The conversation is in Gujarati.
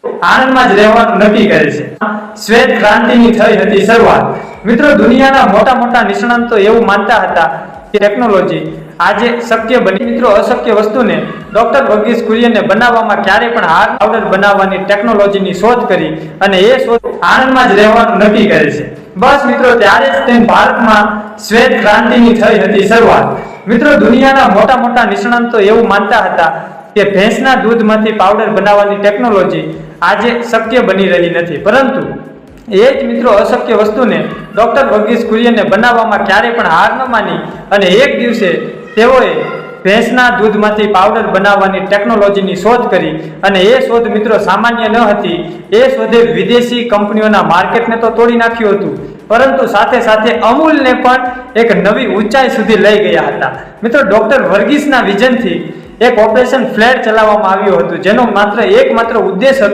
આણંદમાં જ રહેવાનું નક્કી કરે છે। શ્વેત ક્રાંતિની થઈ હતી શરૂઆત। મિત્રો, દુનિયાના મોટા મોટા નિષ્ણાતો એવું માનતા હતા કે ટેકનોલોજી આજે શક્ય બની। મિત્રો, અશક્ય વસ્તુને ડોક્ટર વર્ગીસ કુરિયને બનાવવામાં ક્યારે પણ હાર પાવડર બનાવવાની ટેકનોલોજીની શોધ કરી અને એ શોધ આણંદમાં જ રહેવાનું નક્કી કરે છે। બસ મિત્રો, ત્યારે જ તેમ ભારતમાં શ્વેત ક્રાંતિની થઈ હતી શરૂઆત। મિત્રો, દુનિયાના મોટા મોટા નિષ્ણાતો એવું માનતા હતા કે ભેંસના દૂધમાંથી પાવડર બનાવવાની ટેકનોલોજી આજે શક્ય બની રહી નથી, પરંતુ એ જ મિત્રો અશક્ય વસ્તુને ડોક્ટર વર્ગીસ કુરિયને બનાવવામાં ક્યારે પણ હાર ન માની અને એક દિવસે તેઓએ ભેંસના દૂધમાંથી પાવડર બનાવવાની ટેકનોલોજીની શોધ કરી અને એ શોધ મિત્રો સામાન્ય ન હતી। એ શોધે વિદેશી કંપનીઓના માર્કેટને તો તોડી નાખ્યું હતું, પરંતુ સાથે સાથે અમૂલને પણ એક નવી ઊંચાઈ સુધી લઈ ગયા હતા। મિત્રો, ડોક્ટર વર્ગીસના વિઝનથી એક ઓપરેશન ફ્લેડ ચલાવવામાં આવ્યું હતું, જેનો એકમાત્ર ઉદ્દેશ હતો